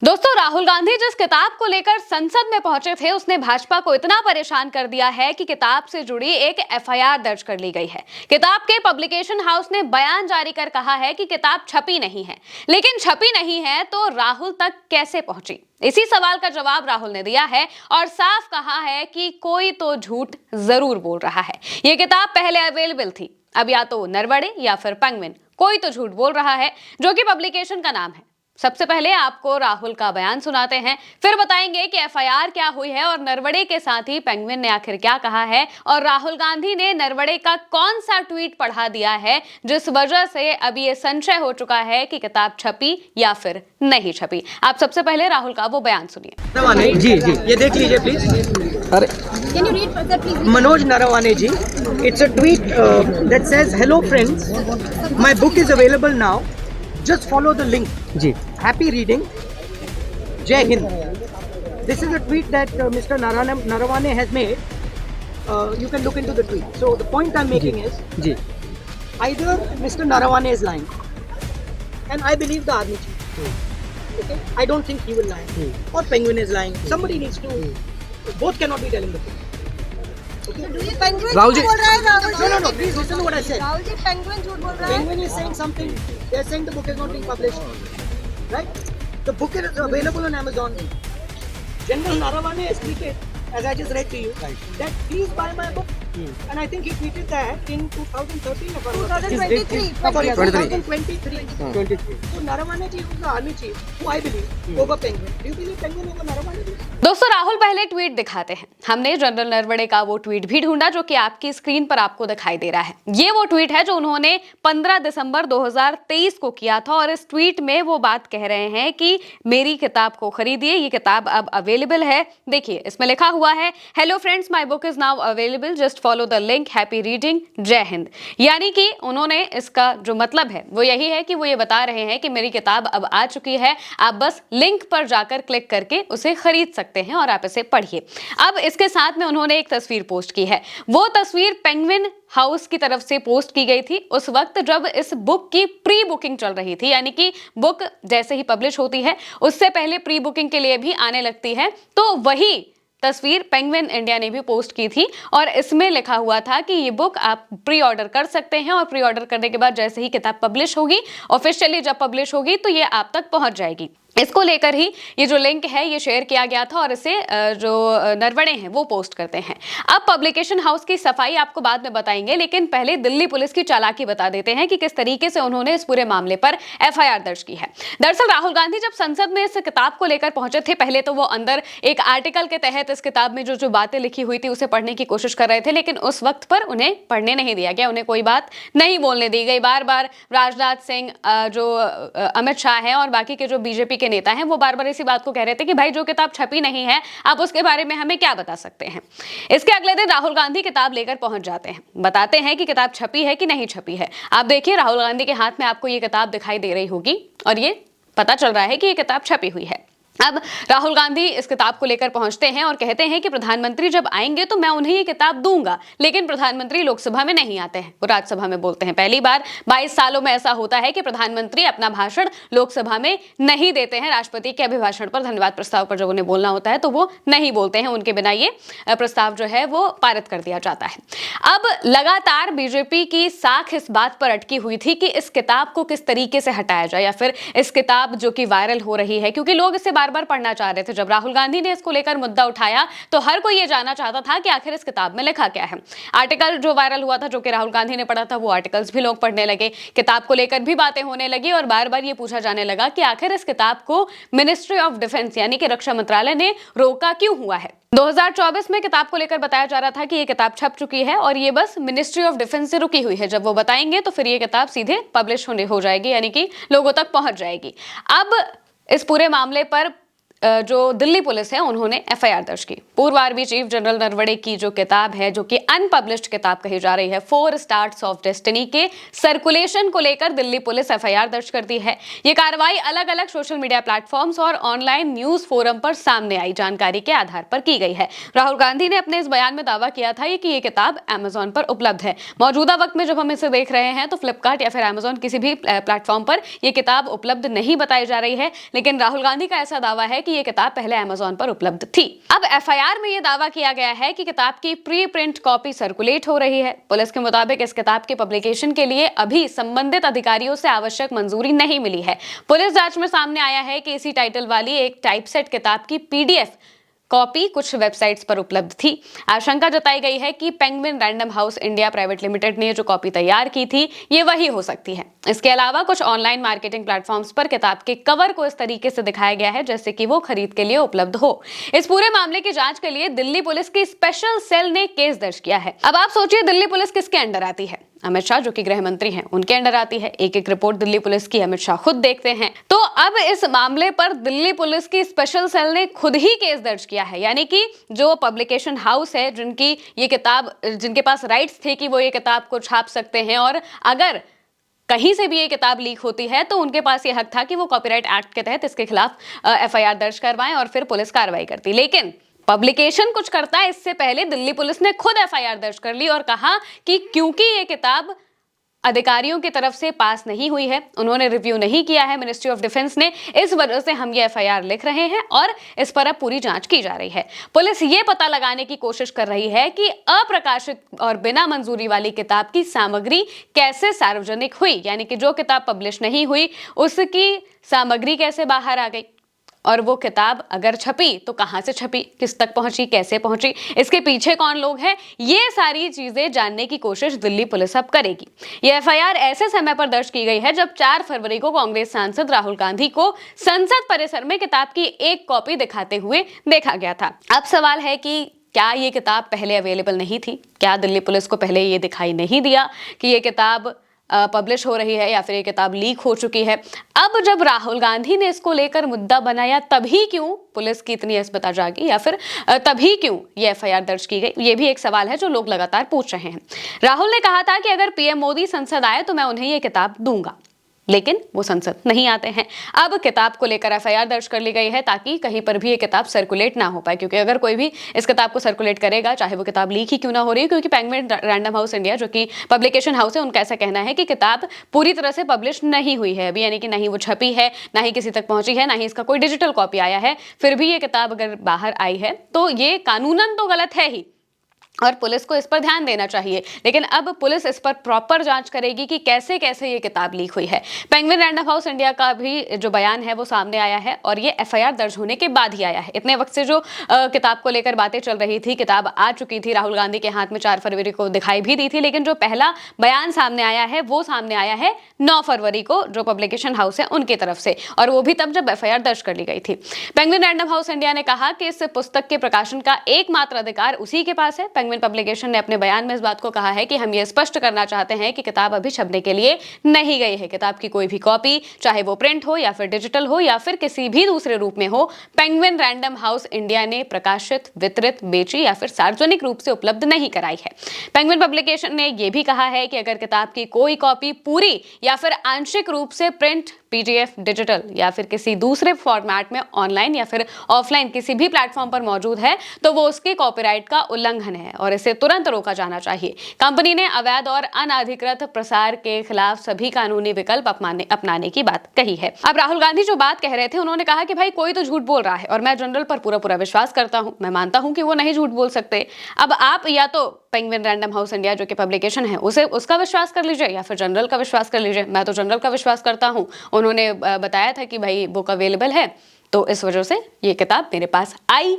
दोस्तों, राहुल गांधी जिस किताब को लेकर संसद में पहुंचे थे उसने भाजपा को इतना परेशान कर दिया है कि किताब से जुड़ी एक एफआईआर दर्ज कर ली गई है। किताब के पब्लिकेशन हाउस ने बयान जारी कर कहा है कि किताब छपी नहीं है, लेकिन छपी नहीं है तो राहुल तक कैसे पहुंची? इसी सवाल का जवाब राहुल ने दिया है और साफ कहा है कि कोई तो झूठ जरूर बोल रहा है। ये किताब पहले अवेलेबल थी, अब या तो नरवड़े या फिर पेंगुइन, कोई तो झूठ बोल रहा है, जो कि पब्लिकेशन का नाम है। सबसे पहले आपको राहुल का बयान सुनाते हैं, फिर बताएंगे कि एफआईआर क्या हुई है और नरवड़े के साथ ही पेंगुइन ने आखिर क्या कहा है, और राहुल गांधी ने नरवड़े का कौन सा ट्वीट पढ़ा दिया है जिस वजह से अब ये संशय हो चुका है कि किताब छपी या फिर नहीं छपी। आप सबसे पहले राहुल का वो बयान सुनिए। जी जी, ये देख लीजिए प्लीज। अरे Can you read further, please? Manoj Naravane ji, it's a tweet that says, "Hello friends, my book is available now. Just follow the link." जी, happy reading. Jai Hind. This is a tweet that Mr. Narawane has made. You can look into the tweet. So the point I'm making is, जी, either Mr. Narawane is lying, and I believe the army chief. Okay, I don't think he will lie. Or Penguin is lying. Somebody needs to. Both cannot be telling the truth. Penguin Rahul ji, झूठ बोल रहा है। Rahul ji, no, please listen to what I said. Rahul ji, penguin झूठ बोल रहा है। Penguin is saying something. They are saying the book is not being published. Right? The book is available on Amazon. General Narawane has tweeted, as I just read to you, that please buy my book. And I think he tweeted that in 2013 or 2023. 2023. So Narawane ji was the army chief, who I believe over Penguin. Do you believe Penguin over Narawane ji? दोस्तों, राहुल पहले tweet दिखाते हैं। हमने general Naravane का वो tweet भी ढूंढा जो कि आपकी स्क्रीन पर आपको दिखाई दे रहा है। ये वो ट्वीट है जो उन्होंने 15 दिसंबर 2023 को किया था और इस ट्वीट में वो बात कह रहे हैं कि मेरी किताब को खरीदिए, ये किताब अब अवेलेबल है। देखिए, इसमें लिखा हुआ है, hello friends, my book is now available, just follow the link, happy reading, जय हिंद। यानी कि उन्होंने, इसका जो मतलब है वो यही है कि वो ये बता रहे हैं कि मेरी किताब अब आ चुकी है, आप बस लिंक पर जाकर क्लिक करके उसे खरीद सकते हैं और आप इसे पढ़िए। अब इसके साथ में उन्होंने एक तस्वीर पोस्ट की है। वो तस्वीर पेंगुइन हाउस की तरफ से पोस्ट की गई थी उस वक्त जब इस बुक की प्री बुकिंग चल रही थी, यानी कि बुक जैसे ही पब्लिश होती है उससे पहले प्री बुकिंग के लिए भी आने लगती है। तो वही तस्वीर पेंगुइन इंडिया ने भी पोस्ट की थी और इसमें लिखा हुआ था कि ये बुक आप प्री ऑर्डर कर सकते हैं और प्री ऑर्डर करने के बाद जैसे ही किताब पब्लिश होगी, ऑफिशियली जब पब्लिश होगी, तो ये आप तक पहुंच जाएगी। इसको लेकर ही ये जो लिंक है ये शेयर किया गया था और इसे जो नरवड़े हैं वो पोस्ट करते हैं। अब पब्लिकेशन हाउस की सफाई आपको बाद में बताएंगे, लेकिन पहले दिल्ली पुलिस की चालाकी बता देते हैं कि किस तरीके से उन्होंने इस पूरे मामले पर एफआईआर दर्ज की है। दरअसल राहुल गांधी जब संसद में इस किताब को लेकर पहुंचे थे, पहले तो वो अंदर एक आर्टिकल के तहत इस किताब में जो बातें लिखी हुई थी उसे पढ़ने की कोशिश कर रहे थे, लेकिन उस वक्त पर उन्हें पढ़ने नहीं दिया गया, उन्हें कोई बात नहीं बोलने दी गई। बार बार राजनाथ सिंह, जो अमित शाह हैं और बाकी के जो बीजेपी के नेता हैं वो बार बार इसी बात को कह रहे थे कि भाई जो किताब छपी नहीं है आप उसके बारे में हमें क्या बता सकते हैं। इसके अगले दिन राहुल गांधी किताब लेकर पहुंच जाते हैं, बताते हैं कि किताब छपी है कि नहीं छपी है। आप देखिए, राहुल गांधी के हाथ में आपको ये किताब दिखाई दे रही होगी और ये पता चल रहा है कि ये किताब छपी हुई है। अब राहुल गांधी इस किताब को लेकर पहुंचते हैं और कहते हैं कि प्रधानमंत्री जब आएंगे तो मैं उन्हें ये किताब दूंगा, लेकिन प्रधानमंत्री लोकसभा में नहीं आते हैं, वो राज्यसभा में बोलते हैं। पहली बार 22 सालों में ऐसा होता है कि प्रधानमंत्री अपना भाषण लोकसभा में नहीं देते हैं। राष्ट्रपति के अभिभाषण पर, धन्यवाद प्रस्ताव पर जब उन्हें बोलना होता है तो वो नहीं बोलते हैं, उनके बिना ये प्रस्ताव जो है वो पारित कर दिया जाता है। अब लगातार बीजेपी की साख इस बात पर अटकी हुई थी कि इस किताब को किस तरीके से हटाया जाए, या फिर इस किताब जो कि वायरल हो रही है, क्योंकि लोग इसे बार पढ़ना चाह रहे थे। जब राहुल गांधी ने इसको लेकर मुद्दा उठाया तो हर कोई ये जानना चाहता था कि आखिर इस किताब में लिखा क्या है। आर्टिकल जो वायरल हुआ था, जो कि राहुल गांधी ने पढ़ा था, वो आर्टिकल्स भी लोग पढ़ने लगे, किताब को लेकर भी बातें होने लगी और बार बार ये पूछा जाने लगा कि आखिर इस किताब को मिनिस्ट्री ऑफ डिफेंस यानी कि रक्षा मंत्रालय ने रोका क्यों हुआ है। 2024 में किताब को लेकर बताया जा रहा था कि ये किताब छप चुकी है और ये बस मिनिस्ट्री ऑफ डिफेंस से रुकी हुई है, जब वो बताएंगे तो फिर ये किताब सीधे पब्लिश हो जाएगी, यानी कि लोगों तक पहुंच जाएगी। अब इस पूरे मामले पर जो दिल्ली पुलिस है उन्होंने एफआईआर दर्ज की। पूर्व आर्मी चीफ जनरल नरवणे की जो किताब है, जो कि अनपब्लिश्ड किताब कही जा रही है, 4 स्टार्स ऑफ डेस्टिनी के सर्कुलेशन को लेकर दिल्ली पुलिस एफआईआर दर्ज करती है। ये कार्रवाई अलग अलग सोशल मीडिया प्लेटफॉर्म्स और ऑनलाइन न्यूज फोरम पर सामने आई जानकारी के आधार पर की गई है। राहुल गांधी ने अपने इस बयान में दावा किया था कि ये किताब अमेजॉन पर उपलब्ध है। मौजूदा वक्त में जब हम इसे देख रहे हैं तो फ्लिपकार्ट या फिर अमेजॉन किसी भी प्लेटफॉर्म पर यह किताब उपलब्ध नहीं बताई जा रही है, लेकिन राहुल गांधी का ऐसा दावा है कि यह किताब पहले अमेजॉन पर उपलब्ध थी। अब एफआईआर में यह दावा किया गया है कि किताब की प्री प्रिंट कॉपी सर्कुलेट हो रही है। पुलिस के मुताबिक इस किताब के पब्लिकेशन के लिए अभी संबंधित अधिकारियों से आवश्यक मंजूरी नहीं मिली है। पुलिस जांच में सामने आया है कि इसी टाइटल वाली एक टाइपसेट किताब की पीडीएफ कॉपी कुछ वेबसाइट्स पर उपलब्ध थी। आशंका जताई गई है कि penguin random house India private limited ने जो कॉपी तैयार की थी ये वही हो सकती है। इसके अलावा कुछ ऑनलाइन मार्केटिंग प्लेटफॉर्म्स पर किताब के कवर को इस तरीके से दिखाया गया है जैसे कि वो खरीद के लिए उपलब्ध हो। इस पूरे मामले की जांच के लिए दिल्ली पुलिस की स्पेशल सेल ने केस दर्ज किया है। अब आप सोचिए, दिल्ली पुलिस किसके अंडर आती है? अमित शाह जो कि गृह मंत्री हैं उनके अंडर आती है। एक एक रिपोर्ट दिल्ली पुलिस की अमित शाह खुद देखते हैं। तो अब इस मामले पर दिल्ली पुलिस की स्पेशल सेल ने खुद ही केस दर्ज किया है, यानी कि जो पब्लिकेशन हाउस है जिनकी ये किताब, जिनके पास राइट्स थे कि वो ये किताब को छाप सकते हैं और अगर कहीं से भी ये किताब लीक होती है तो उनके पास ये हक था कि वो कॉपीराइट एक्ट के तहत इसके खिलाफ एफआईआर दर्ज करवाएं और फिर पुलिस कार्रवाई करती। लेकिन पब्लिकेशन कुछ करता है इससे पहले दिल्ली पुलिस ने खुद एफआईआर दर्ज कर ली और कहा कि क्योंकि ये किताब अधिकारियों की तरफ से पास नहीं हुई है, उन्होंने रिव्यू नहीं किया है मिनिस्ट्री ऑफ डिफेंस ने, इस वजह से हम ये एफआईआर लिख रहे हैं और इस पर अब पूरी जांच की जा रही है। पुलिस ये पता लगाने की कोशिश कर रही है कि अप्रकाशित और बिना मंजूरी वाली किताब की सामग्री कैसे सार्वजनिक हुई, यानी कि जो किताब पब्लिश नहीं हुई उसकी सामग्री कैसे बाहर आ गई और वो किताब अगर छपी तो कहां से छपी, किस तक पहुंची, कैसे पहुंची, इसके पीछे कौन लोग हैं, ये सारी चीजें जानने की कोशिश दिल्ली पुलिस अब करेगी। ये एफआईआर ऐसे समय पर दर्ज की गई है जब 4 फरवरी को कांग्रेस सांसद राहुल गांधी को संसद परिसर में किताब की एक कॉपी दिखाते हुए देखा गया था। अब सवाल है कि क्या ये किताब पहले अवेलेबल नहीं थी? क्या दिल्ली पुलिस को पहले ये दिखाई नहीं दिया कि ये किताब पब्लिश हो रही है या फिर ये किताब लीक हो चुकी है? अब जब राहुल गांधी ने इसको लेकर मुद्दा बनाया तभी क्यों पुलिस की इतनी असमता जागी या फिर तभी क्यों ये एफआईआर दर्ज की गई? ये भी एक सवाल है जो लोग लगातार पूछ रहे हैं। राहुल ने कहा था कि अगर पीएम मोदी संसद आए तो मैं उन्हें ये किताब दूंगा, लेकिन वो संसद नहीं आते हैं। अब किताब को लेकर एफआईआर दर्ज कर ली गई है ताकि कहीं पर भी ये किताब सर्कुलेट ना हो पाए, क्योंकि अगर कोई भी इस किताब को सर्कुलेट करेगा, चाहे वो किताब लीक ही क्यों ना हो रही है, क्योंकि पेंगुइन रैंडम हाउस इंडिया जो कि पब्लिकेशन हाउस है उनका ऐसा कहना है कि किताब पूरी तरह से पब्लिश नहीं हुई है अभी, यानी कि नहीं वो छपी है, ना ही किसी तक पहुंची है, ना ही इसका कोई डिजिटल कॉपी आया है। फिर भी ये किताब अगर बाहर आई है तो ये कानूनन तो गलत है ही और पुलिस को इस पर ध्यान देना चाहिए, लेकिन अब पुलिस इस पर प्रॉपर जांच करेगी कि कैसे कैसे ये किताब लीक हुई है। पेंगुइन रैंडम हाउस इंडिया का भी जो बयान है वो सामने आया है और ये एफआईआर दर्ज होने के बाद ही आया है। इतने वक्त से जो किताब को लेकर बातें चल रही थी, किताब आ चुकी थी, राहुल गांधी के हाथ में 4 फरवरी को दिखाई भी दी थी, लेकिन जो पहला बयान सामने आया है वो सामने आया है 9 फरवरी को जो पब्लिकेशन हाउस है उनकी तरफ से, और वो भी तब जब एफआईआर दर्ज कर ली गई थी। पेंगुइन रैंडम हाउस इंडिया ने कहा कि इस पुस्तक के प्रकाशन का एकमात्र अधिकार उसी के पास है। पेंगुइन पब्लिकेशन ने अपने बयान में इस बात को कहा है कि हम ये स्पष्ट करना चाहते हैं कि किताब अभी छपने के लिए नहीं गई है। किताब की कोई भी कॉपी, चाहे वो प्रिंट हो या फिर डिजिटल हो या फिर किसी भी दूसरे रूप में हो, पेंगुइन रैंडम हाउस इंडिया ने प्रकाशित, वितरित, बेची या फिर सार्वजनिक रूप से उपलब्ध नहीं कराई है। पेंगुइन पब्लिकेशन ने यह भी कहा है कि अगर किताब की कोई कॉपी पूरी या फिर आंशिक रूप से प्रिंट, पीडीएफ, डिजिटल या फिर किसी दूसरे फॉर्मेट में ऑनलाइन या फिर ऑफलाइन किसी भी प्लेटफॉर्म पर मौजूद है तो वो उसके कॉपीराइट का उल्लंघन है और इसे तुरंत रोका जाना चाहिए। कंपनी ने अवैध और अनाधिकृत प्रसार के खिलाफ सभी कानूनी विकल्प अपनाने की बात कही है। अब राहुल गांधी जो बात कह रहे थे, उन्होंने कहा कि भाई कोई तो झूठ बोल रहा है और मैं जनरल पर पूरा विश्वास करता हूं, मैं मानता हूं कि वो नहीं झूठ बोल सकते। अब आप या तो पेंगुइन रैंडम हाउस इंडिया जो कि पब्लिकेशन है उसका विश्वास कर लीजिए या फिर जनरल का विश्वास कर लीजिए। मैं तो जनरल का विश्वास करता हूं। उन्होंने बताया था कि भाई बुक अवेलेबल है तो इस वजह से ये किताब मेरे पास आई,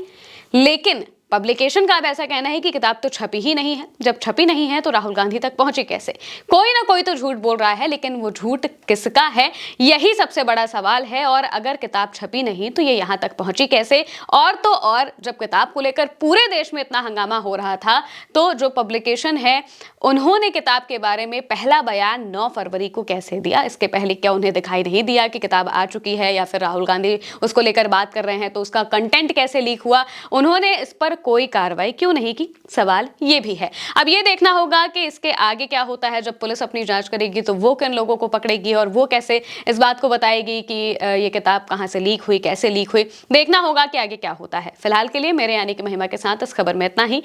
लेकिन पब्लिकेशन का अब ऐसा कहना है कि किताब तो छपी ही नहीं है। जब छपी नहीं है तो राहुल गांधी तक पहुंची कैसे? कोई ना कोई तो झूठ बोल रहा है, लेकिन वो झूठ किसका है, यही सबसे बड़ा सवाल है। और अगर किताब छपी नहीं तो ये यहाँ तक पहुंची कैसे? और तो और जब किताब को लेकर पूरे देश में इतना हंगामा हो रहा था तो जो पब्लिकेशन है उन्होंने किताब के बारे में पहला बयान 9 फरवरी को कैसे दिया? इसके पहले क्या उन्हें दिखाई नहीं दिया कि किताब आ चुकी है या फिर राहुल गांधी उसको लेकर बात कर रहे हैं तो उसका कंटेंट कैसे लीक हुआ? उन्होंने इस पर कोई कार्रवाई क्यों नहीं की? सवाल ये भी है। अब ये देखना होगा कि इसके आगे क्या होता है। जब पुलिस अपनी जांच करेगी तो वो किन लोगों को पकड़ेगी और वो कैसे इस बात को बताएगी कि ये किताब कहां से लीक हुई, कैसे लीक हुई। देखना होगा कि आगे क्या होता है। फिलहाल के लिए मेरे यानी कि महिमा के साथ इस खबर में इतना ही।